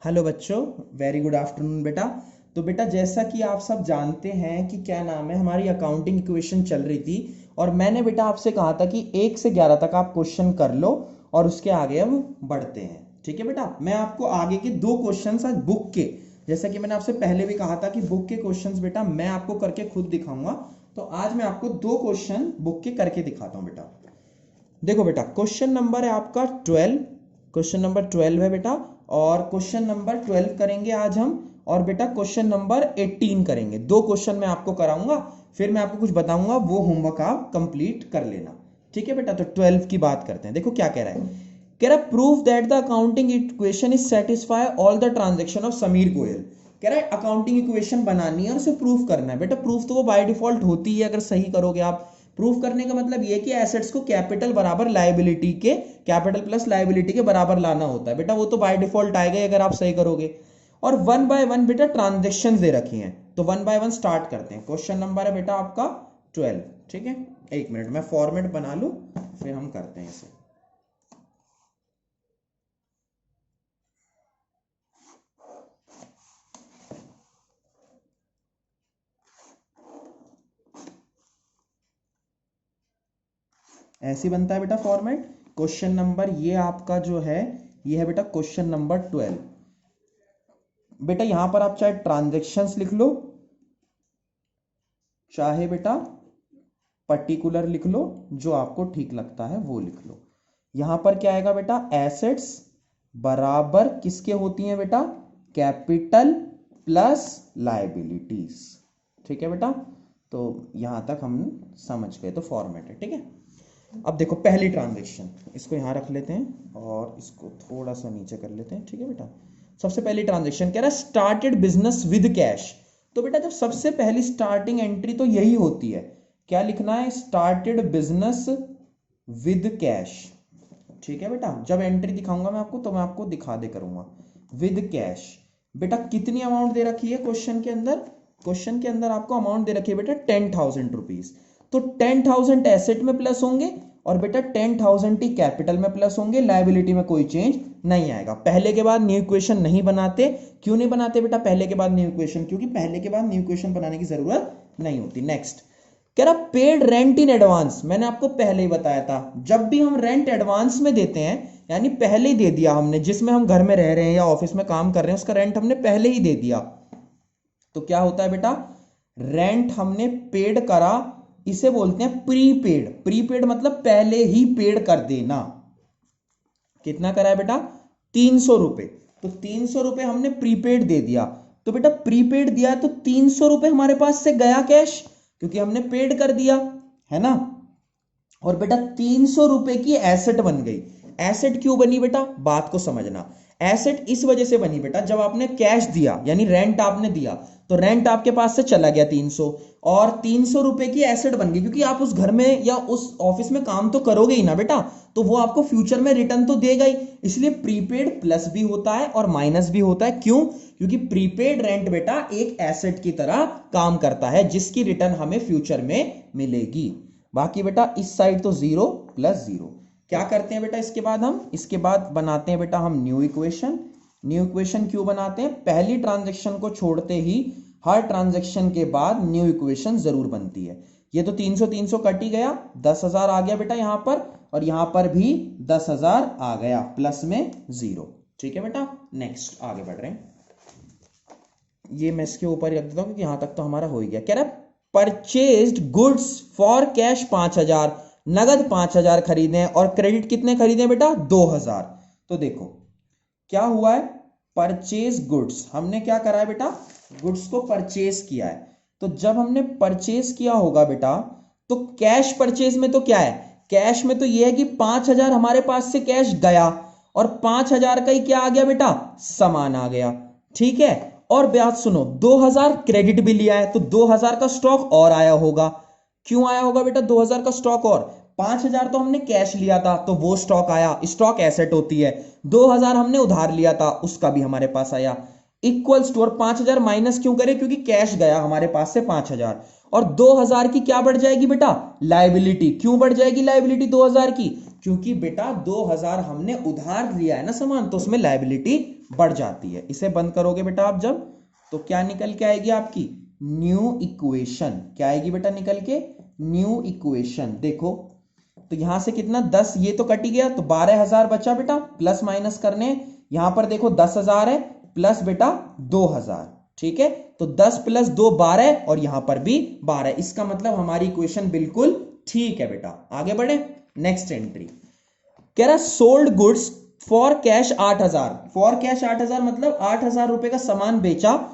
Hello बच्चों, very good afternoon बेटा। तो बेटा जैसा कि आप सब जानते हैं कि क्या नाम है, हमारी अकाउंटिंग इक्वेशन चल रही थी और मैंने बेटा आपसे कहा था कि 1 से 11 तक आप क्वेश्चन कर लो और उसके आगे अब बढ़ते हैं। ठीक है बेटा, मैं आपको आगे के 2 क्वेश्चन आज बुक के, जैसा कि मैंने आपसे पहले भी कहा था कि बुक के क्वेश्चंस बेटा मैं आपको करके खुद दिखाऊंगा। तो आज मैं आपको 2 क्वेश्चन बुक के करके दिखाता हूं बेटा। देखो बेटा, क्वेश्चन नंबर है आपका 12, क्वेश्चन नंबर 12 है बेटा। और क्वेश्चन नंबर 12 करेंगे आज हम, और बेटा क्वेश्चन नंबर 18 करेंगे। 2 क्वेश्चन मैं आपको कराऊंगा, फिर मैं आपको कुछ बताऊंगा, वो होमवर्क आप कंप्लीट कर लेना। ठीक है बेटा, तो 12 की बात करते हैं। देखो क्या कह रहा है, कह रहा proof that the accounting equation is satisfy all the transaction of Sameer Goyal. कह रहा है अकाउंटिंग इक्वेशन बनानी है और उसे प्रूफ करना है। बेटा प्रूफ तो वो बाय डिफॉल्ट होती है अगर सही करोगे आप। प्रूफ करने का मतलब ये कि एसेट्स को कैपिटल बराबर लायबिलिटी के, कैपिटल प्लस लायबिलिटी के बराबर लाना होता है। बेटा वो तो बाय डिफॉल्ट आएगा अगर आप सही करोगे। और 1 बाय 1 बेटा ट्रांजेक्शन दे रखी हैं, तो 1 बाय 1 स्टार्ट करते हैं। क्वेश्चन नंबर है बेटा आपका 12। ठीक है, एक मिनट मैं फॉर्मेट बना लूं, फिर हम करते हैं इसे। ऐसे बनता है बेटा फॉर्मेट। क्वेश्चन नंबर ये आपका जो है, ये है बेटा क्वेश्चन नंबर 12। बेटा यहां पर आप चाहे ट्रांजेक्शन्स लिख लो, चाहे बेटा पर्टिकुलर लिख लो, जो आपको ठीक लगता है वो लिख लो। यहां पर क्या आएगा बेटा, एसेट्स बराबर किसके होती हैं बेटा, कैपिटल प्लस लायबिलिटीज। ठीक है बेटा, तो यहां तक हम समझ गए, तो फॉर्मेट है। ठीक है, अब देखो पहली ट्रांजेक्शन, इसको यहां रख लेते हैं और इसको थोड़ा सा नीचे कर लेते हैं। ठीक है बेटा, सबसे पहली ट्रांजेक्शन कह रहा है स्टार्टेड बिजनेस विद कैश। तो बेटा जब सबसे पहली स्टार्टिंग एंट्री तो यही होती है, क्या लिखना है, स्टार्टेड बिजनेस विद कैश। ठीक है बेटा, जब एंट्री दिखाऊंगा मैं आपको तो मैं आपको दिखा दे करूंगा विद कैश। बेटा कितनी अमाउंट दे रखी है क्वेश्चन के अंदर, क्वेश्चन के अंदर आपको अमाउंट दे रखी है बेटा 10,000 रुपीज। तो 10,000 एसेट में प्लस होंगे और बेटा 10,000 ही कैपिटल में प्लस होंगे, लायबिलिटी में कोई चेंज नहीं आएगा। पहले के बाद न्यू इक्वेशन नहीं बनाते। क्यों नहीं बनाते बेटा पहले के बाद न्यू इक्वेशन, क्योंकि पहले के बाद न्यू इक्वेशन बनाने की जरूरत नहीं होती। नेक्स्ट कह रहा पेड रेंट इन एडवांस। मैंने आपको पहले ही बताया था, जब भी हम रेंट एडवांस में देते हैं, यानी पहले ही दे दिया हमने, जिसमें हम घर में रह रहे हैं या ऑफिस में काम कर रहे हैं उसका रेंट हमने पहले ही दे दिया, तो क्या होता है बेटा, रेंट हमने पेड करा, इसे बोलते हैं प्रीपेड। प्रीपेड मतलब पहले ही पेड कर देना। कितना करा है बेटा, 300 रुपए। तो 300 रुपए हमने प्रीपेड दे दिया। तो बेटा प्रीपेड दिया तो 300 रुपए हमारे पास से गया कैश, क्योंकि हमने पेड कर दिया, है ना। और बेटा 300 रुपए की एसेट बन गई। एसेट क्यों बनी बेटा, बात को समझना। एसेट इस वजह से बनी बेटा, जब आपने कैश दिया यानी रेंट आपने दिया, तो रेंट आपके पास से चला गया 300, और 300 रुपए की एसेट बन गई, क्योंकि आप उस घर में या उस ऑफिस में काम तो करोगे ही ना बेटा, तो वो आपको फ्यूचर में रिटर्न तो देगा ही। इसलिए प्रीपेड प्लस भी होता है और माइनस भी होता है। क्यों, क्योंकि प्रीपेड रेंट बेटा एक एसेट की तरह काम करता है, जिसकी रिटर्न हमें फ्यूचर में मिलेगी। बाकी बेटा इस साइड तो 0 प्लस 0। क्या करते हैं बेटा इसके बाद, हम इसके बाद बनाते हैं बेटा हम न्यू इक्वेशन। न्यू इक्वेशन क्यों बनाते हैं, पहली ट्रांजेक्शन को छोड़ते ही हर ट्रांजेक्शन के बाद न्यू इक्वेशन जरूर बनती है। ये तो 300 300 कट ही गया, 10,000 आ गया बेटा यहां पर, और यहां पर भी 10,000 आ गया, प्लस में 0। ठीक है बेटा, नेक्स्ट आगे बढ़ रहे हैं। ये मैं इसके ऊपर रख देता हूं क्योंकि यहां तक तो हमारा हो ही गया। कह रहा है परचेज्ड गुड्स फॉर कैश 5,000, नगद 5,000 खरीदे और क्रेडिट कितने खरीदे बेटा 2,000। तो देखो क्या हुआ है, परचेज गुड्स, हमने क्या करा है बेटा, गुड्स को परचेज किया है। तो जब हमने परचेज किया होगा बेटा, तो कैश परचेज में तो क्या है, कैश में तो यह है कि 5,000 हमारे पास से कैश गया और 5,000 का ही क्या आ गया बेटा, सामान आ गया। ठीक है, और बात सुनो, 2,000 क्रेडिट भी लिया है, तो 2,000 का स्टॉक और आया होगा। क्यों आया होगा बेटा 2,000 का स्टॉक, और 5,000 तो हमने कैश लिया था तो वो स्टॉक आया, स्टॉक एसेट होती है। 2,000 हमने उधार लिया था, उसका भी हमारे पास आया। इक्वल्स टू, और 5,000 माइनस क्यों करें, क्योंकि कैश गया हमारे पास से 5,000, और 2,000 की क्या बढ़ जाएगी बेटा, लायबिलिटी। क्यों बढ़ जाएगी लायबिलिटी 2,000 की, क्योंकि बेटा 2,000 हमने उधार लिया है ना सामान, तो उसमें लायबिलिटी बढ़ जाती है। इसे बंद करोगे बेटा आप जब, तो क्या निकल के आएगी आपकी न्यू इक्वेशन। क्या आएगी बेटा निकल के? New equation. देखो तो यहां से कितना 10, ये तो कट ही गया, तो 12,000 बचा बेटा, प्लस माइनस करने। यहां पर देखो 10,000 है, प्लस बेटा 2,000, ठीक है। तो 10 प्लस 2 12, और यहां पर भी 12। इसका मतलब हमारी इक्वेशन बिल्कुल ठीक है बेटा। आगे बढ़े, नेक्स्ट एंट्री कह रहा sold goods for cash 8,000। For cash 8,000 मतलब 8,000 रुपए का सामान बेचा,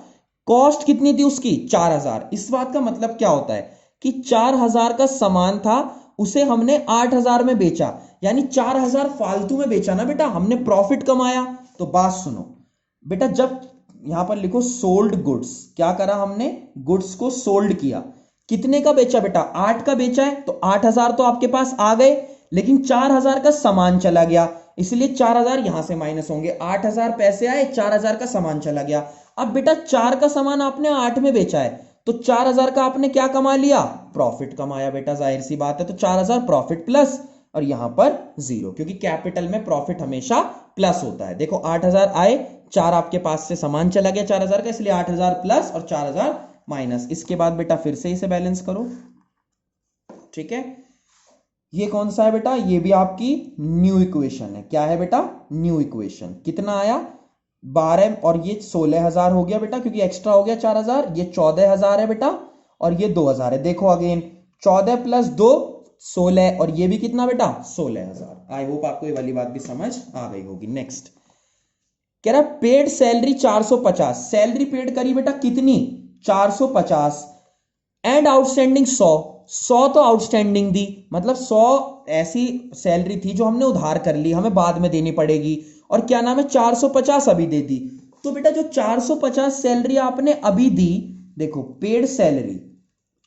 कॉस्ट कितनी थी उसकी 4,000। इस बात का मतलब क्या होता है कि 4,000 का सामान था, उसे हमने 8,000 में बेचा, यानी 4,000 फालतू में बेचा ना बेटा, हमने प्रॉफिट कमाया। तो बात सुनो बेटा, जब यहां पर लिखो सोल्ड गुड्स, क्या करा हमने? गुड्स को सोल्ड किया। कितने का बेचा बेटा? 8 का बेचा है, तो 8,000 तो आपके पास आ गए, लेकिन 4,000 का सामान चला गया, इसलिए 4,000 यहां से माइनस होंगे। 8,000 पैसे आए, 4,000 का सामान चला गया। अब बेटा 4 का सामान आपने 8 में बेचा है, तो 4,000 का आपने क्या कमा लिया? प्रॉफिट कमाया बेटा, जाहिर सी बात है। तो 4,000 प्रॉफिट प्लस, और यहां पर 0, क्योंकि कैपिटल में प्रॉफिट हमेशा प्लस होता है। देखो 8,000 आए, 4 आपके पास से सामान चला गया 4,000 का, इसलिए 8,000 प्लस और 4,000 माइनस। इसके बाद बेटा फिर से इसे बैलेंस करो, ठीक है। ये कौन सा है बेटा? ये भी आपकी न्यू इक्वेशन है। क्या है बेटा? New equation. कितना आया? 12, और ये 16,000 हो गया बेटा, क्योंकि एक्स्ट्रा हो गया 4,000। ये 14,000 है बेटा, और ये 2,000 है। देखो अगेन 14 प्लस 2 16, और ये भी कितना बेटा? 16,000। आई होप आपको ये वाली बात भी समझ आ गई होगी। नेक्स्ट कह रहा पेड सैलरी 450। सैलरी पेड करी बेटा कितनी? 450, एंड आउटस्टैंडिंग 100 तो आउटस्टैंडिंग दी, मतलब 100 ऐसी सैलरी थी जो हमने उधार कर ली, हमें बाद में देनी पड़ेगी। और क्या नाम है? 450 अभी दे दी। तो बेटा जो 450 सैलरी आपने अभी दी, देखो पेड सैलरी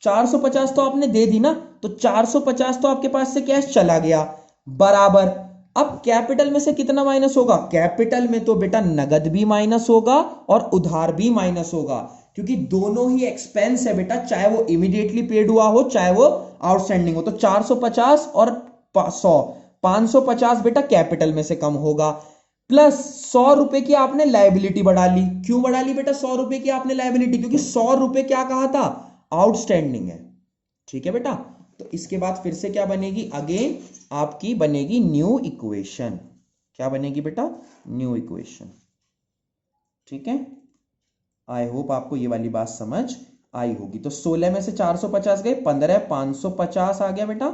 450 तो आपने दे दी ना, तो 450 तो आपके पास से कैश चला गया, बराबर। अब कैपिटल में से कितना माइनस होगा? कैपिटल में तो बेटा नगद भी माइनस होगा और उधार भी माइनस होगा, क्योंकि दोनों ही एक्सपेंस है बेटा, चाहे वो इमीडिएटली पेड हुआ हो चाहे वो आउटस्टैंडिंग हो। तो 450 और 100, 550 बेटा कैपिटल में से कम होगा, प्लस 100 रुपए की आपने लायबिलिटी बढ़ा ली। क्यों बढ़ा ली बेटा 100 रुपए की आपने लायबिलिटी? क्योंकि 100 रुपए क्या कहा था? आउटस्टैंडिंग है, ठीक है बेटा। तो इसके बाद फिर से क्या बनेगी? अगेन आपकी बनेगी न्यू इक्वेशन। क्या बनेगी बेटा? न्यू इक्वेशन, ठीक है। आई होप आपको ये वाली बात समझ आई होगी। तो 16 में से 450 गए, 15 550 आ गया बेटा,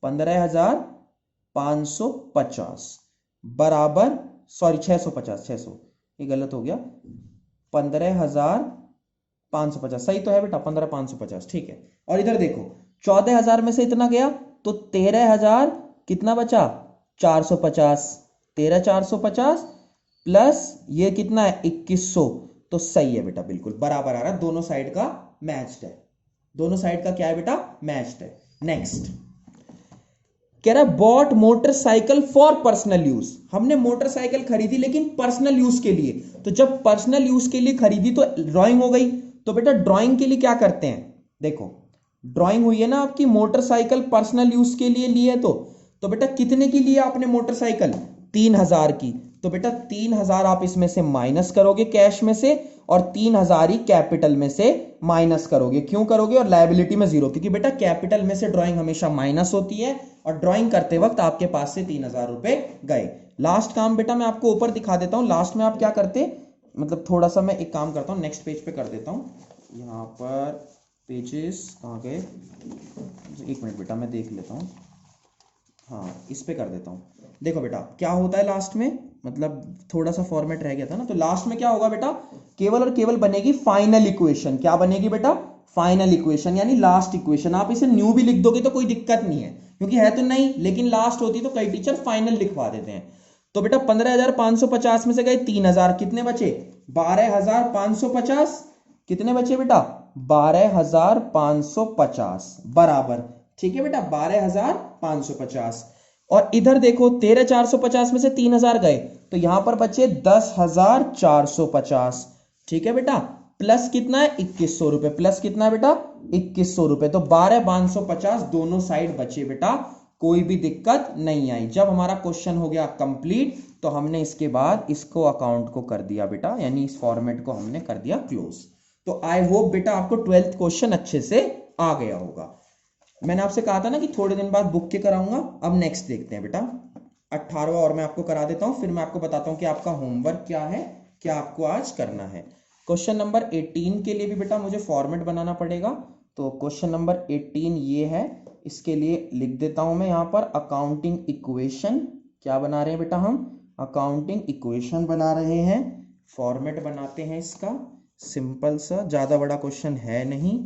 15,550 बराबर, सॉरी 650, 600 ये गलत हो गया, 15,550 सही तो है बेटा, 15,550 ठीक है। और इधर देखो 14,000 में से इतना गया, तो 13,000 कितना बचा? 450, 13,450 प्लस ये कितना है? 2,100। तो सही है बेटा, बिल्कुल बराबर आ रहा है, दोनों साइड का मैच्ड है। दोनों साइड का क्या है बेटा? मैच्ड है। नेक्स्ट कह रहा है bought motorcycle for personal use. हमने मोटरसाइकिल खरीदी लेकिन पर्सनल यूज के लिए। तो जब पर्सनल यूज के लिए खरीदी तो ड्राइंग हो गई। तो बेटा ड्राइंग के लिए क्या करते हैं? देखो ड्राइंग हुई है ना आपकी, मोटरसाइकिल पर्सनल यूज के लिए ली है, तो बेटा कितने की ली है आपने मोटरसाइकिल? 3,000 की। तो बेटा 3,000 आप इसमें से माइनस करोगे कैश में से, और 3,000 ही कैपिटल में से माइनस करोगे। क्यों करोगे? और लायबिलिटी में 0, क्योंकि बेटा कैपिटल में से ड्राइंग हमेशा माइनस होती है, और ड्राइंग करते वक्त आपके पास से 3,000 रुपए गए। लास्ट काम बेटा मैं आपको ऊपर दिखा देता हूं, लास्ट में आप क्या करते, मतलब थोड़ा सा मैं एक काम करता हूं, नेक्स्ट पेज पे कर देता हूं। यहाँ पर पेजेस कहाँ गए? एक मिनट बेटा मैं देख लेता हूँ, हाँ इस पे कर देता हूँ। देखो बेटा क्या होता है लास्ट में, मतलब थोड़ा सा फॉर्मेट रह गया था ना, तो लास्ट में क्या होगा बेटा? केवल और केवल बनेगी फाइनल इक्वेशन। क्या बनेगी बेटा? फाइनल इक्वेशन, यानी लास्ट इक्वेशन। आप इसे न्यू भी लिख दोगे तो कोई दिक्कत नहीं है, क्योंकि है तो नहीं, लेकिन लास्ट होती तो कई टीचर फाइनल लिखवा देते हैं। तो बेटा 15,550 में से गए 3,000, कितने बचे? 12,550। कितने बचे बेटा? 12,550 बराबर, ठीक है बेटा 12,550। और इधर देखो 13,450 में से 3,000 गए, तो यहां पर बचे 10,450, ठीक है बेटा। प्लस कितना है? 2,100 रुपए। प्लस कितना है बेटा? 2,100 रुपए। तो 12,550 दोनों साइड बचे बेटा, कोई भी दिक्कत नहीं आई। जब हमारा क्वेश्चन हो गया कंप्लीट तो हमने इसके बाद इसको अकाउंट को कर दिया बेटा, यानी इस फॉर्मेट को हमने कर दिया क्लोज। तो आई होप बेटा आपको 12th क्वेश्चन अच्छे से आ गया होगा। मैंने आपसे कहा था ना कि थोड़े दिन बाद बुक के कराऊंगा। अब नेक्स्ट देखते हैं बेटा 18वां और मैं आपको करा देता हूं, फिर मैं आपको बताता हूं कि आपका होमवर्क क्या है, क्या आपको आज करना है। क्वेश्चन नंबर 18 के लिए भी बेटा मुझे फॉर्मेट बनाना पड़ेगा। तो क्वेश्चन नंबर 18 ये है, इसके लिए लिख देता हूं मैं यहां पर अकाउंटिंग इक्वेशन। क्या बना रहे हैं बेटा हम? अकाउंटिंग इक्वेशन बना रहे हैं। फॉर्मेट बनाते हैं इसका, सिंपल सा, ज्यादा बड़ा क्वेश्चन है नहीं।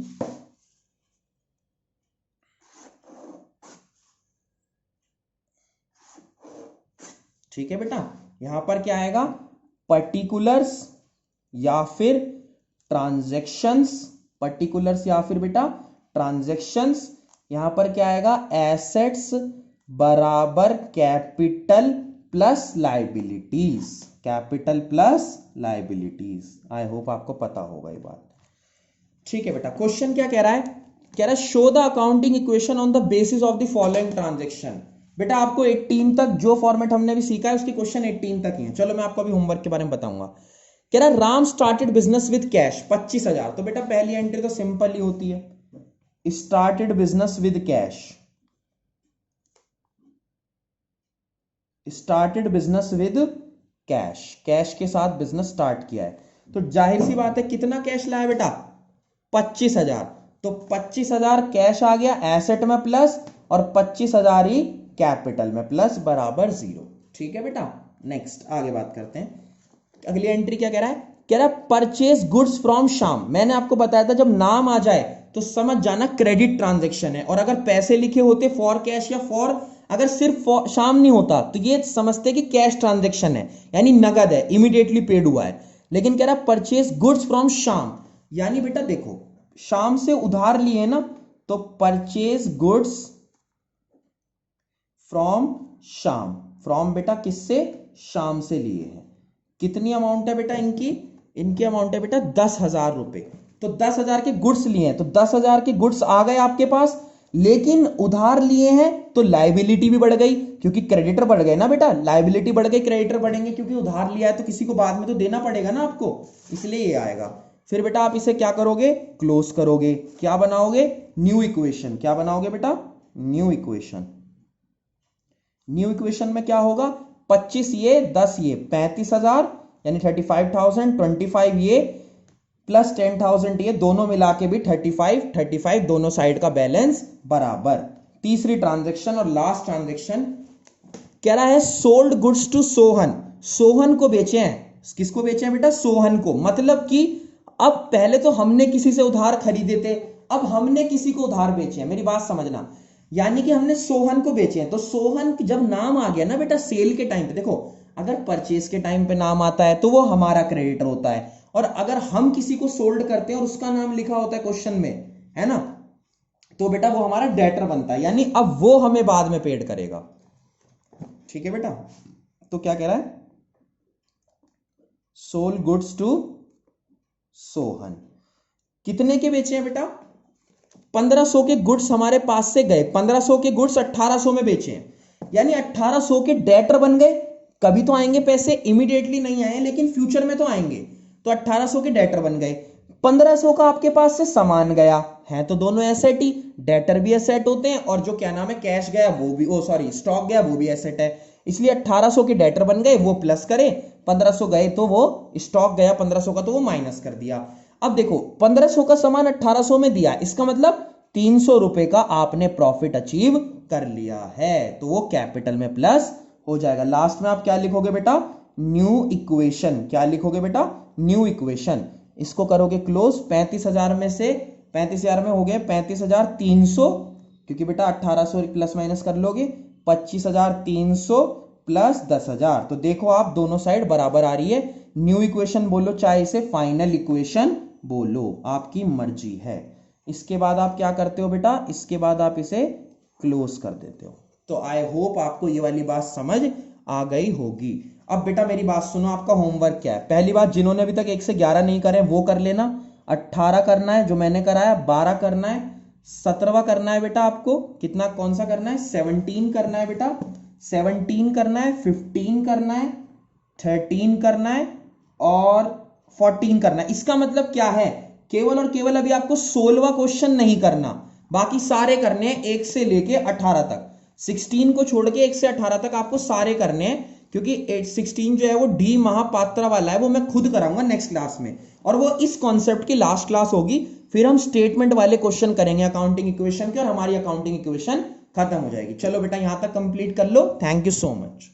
ठीक है बेटा, यहां पर क्या आएगा? पर्टिकुलर्स या फिर ट्रांजैक्शंस, पर्टिकुलर्स या फिर बेटा ट्रांजैक्शंस। यहां पर क्या आएगा? एसेट्स बराबर capital plus liabilities, capital plus liabilities. I hope आपको पता होगा ये बात। ठीक है बेटा, क्वेश्चन क्या कह रहा है? कह रहा है show the accounting equation on the basis of the following transaction. बेटा आपको 18 तक जो फॉर्मेट हमने भी सीखा है उसकी क्वेश्चन 18 तक ही है। चलो मैं आपको अभी होमवर्क के बारे में बताऊंगा। कह रहा है Ram started business with cash 25,000। तो बेटा पहली एंट्री तो सिंपल ही होती है, started business with cash, started business with cash, cash के साथ बिजनेस स्टार्ट किया है। तो जाहिर सी बात है कितना कैश लाया बेटा? 25,000। तो 25,000 कैश आ गया एसेट में प्लस, और 25,000 ही कैपिटल में प्लस, बराबर 0। ठीक है बेटा, नेक्स्ट आगे बात करते हैं। अगली एंट्री क्या कह रहा है? कह रहा है परचेज गुड्स फ्रॉम श्याम। मैंने आपको बताया था जब नाम आ जाए तो समझ जाना क्रेडिट ट्रांजैक्शन है, और अगर पैसे लिखे होते फॉर कैश या फॉर, अगर सिर्फ श्याम नहीं होता तो ये समझते कि कैश ट्रांजैक्शन है, यानी नगद है, इमीडिएटली पेड हुआ है। लेकिन कह रहा है परचेज गुड्स फ्रॉम श्याम, यानी बेटा देखो श्याम से उधार लिए ना, तो purchase goods from Shyam. From बेटा किससे? श्याम से लिए हैं। कितनी अमाउंट है बेटा इनकी? इनकी अमाउंट है बेटा 10,000 रुपए। तो 10,000 के गुड्स लिए हैं, तो 10,000 के गुड्स आ गए आपके पास, लेकिन उधार लिए हैं तो लाइबिलिटी भी बढ़ गई, क्योंकि क्रेडिटर बढ़ गए ना बेटा, लाइबिलिटी बढ़ गई, क्रेडिटर बढ़ेंगे, क्योंकि उधार लिया है तो किसी को बाद में तो देना पड़ेगा ना आपको, इसलिए ये आएगा। फिर बेटा आप इसे क्या करोगे? क्लोज करोगे। क्या बनाओगे? New equation. क्या बनाओगे बेटा? New equation. न्यू इक्वेशन में क्या होगा? 25 ये 10 ये 35,000 यानी 35,000, 25 ये प्लस 10,000 ये, दोनों मिला के भी 35 दोनों साइड का बैलेंस बराबर। तीसरी ट्रांजैक्शन और लास्ट ट्रांजैक्शन कह रहा है sold goods to Sohan. Sohan को बेचे हैं। किसको बेचे हैं बेटा? सोहन को। मतलब कि अब पहले तो हमने किसी से उधार खरीदे थे, अब हमने किसी को उधार बेचे हैं। मेरी बात समझना, यानी कि हमने सोहन को बेचे हैं। तो सोहन जब नाम आ गया ना बेटा सेल के टाइम पे, देखो अगर परचेज के टाइम पे नाम आता है तो वो हमारा क्रेडिटर होता है, और अगर हम किसी को सोल्ड करते हैं और उसका नाम लिखा होता है क्वेश्चन में, है ना, तो बेटा वो हमारा डेटर बनता है, यानी अब वो हमें बाद में पेड करेगा। ठीक है बेटा, तो क्या कह रहा है? Sold goods to Sohan. कितने के बेचे हैं बेटा? 1500 के गुड्स हमारे पास से गए, 1500 के गुड्स 1800 में बेचे हैं, यानी 1800 के डेटर बन गए। कभी तो आएंगे पैसे, इमीडिएटली नहीं आए लेकिन फ्यूचर में तो आएंगे, तो 1800 के डेटर बन गए। 1500 का आपके पास से सामान गया है, तो दोनों एसेट ही, डेटर भी एसेट होते हैं, और जो क्या नाम है कैश गया वो भी, स्टॉक गया वो भी एसेट है। इसलिए 1800 के डेटर बन गए, वो प्लस करे, 1500 गए तो वो स्टॉक गया 1500 का, तो वो माइनस कर दिया। अब देखो 1500 का सामान 1800 में दिया, इसका मतलब 300 रुपए का आपने प्रॉफिट अचीव कर लिया है, तो वो कैपिटल में प्लस हो जाएगा। लास्ट में आप क्या लिखोगे बेटा? New equation. क्या लिखोगे बेटा? New equation. इसको करोगे क्लोज। 35,000 में से 35,000 में हो गए 35,300, क्योंकि बेटा 1800 प्लस माइनस कर लोगे, 25,300 प्लस 10,000। तो देखो आप दोनों साइड बराबर आ रही है। न्यू इक्वेशन बोलो चाहे इसे फाइनल इक्वेशन बोलो, आपकी मर्जी है। इसके बाद आप क्या करते हो बेटा? इसके बाद आप इसे क्लोज कर देते हो। तो आई होप आपको ये वाली बात समझ आ गई होगी। अब बेटा मेरी बात सुनो, आपका होमवर्क क्या है? पहली बात, जिन्होंने अभी तक 1 से 11 नहीं करे वो कर लेना। 18 करना है जो मैंने कराया, 12 करना है, 17वां करना है बेटा आपको, कितना कौन सा करना है, 17 करना है बेटा, 17 करना है, 15 करना है, 13 करना है और 14 करना है। इसका मतलब क्या है, केवल और केवल अभी आपको 16वां क्वेश्चन नहीं करना, बाकी सारे करने हैं 1 से लेके 18 तक। 16 को छोड़ के 1 से 18 तक आपको सारे करने हैं, क्योंकि 16 जो है वो डी महापात्रा वाला है, वो मैं खुद कराऊंगा नेक्स्ट क्लास में, और वो इस कॉन्सेप्ट की लास्ट क्लास होगी। फिर हम स्टेटमेंट वाले क्वेश्चन करेंगे अकाउंटिंग इक्वेशन के, और हमारी अकाउंटिंग इक्वेशन खत्म हो जाएगी। चलो बेटा यहां तक कंप्लीट कर लो। Thank you so much.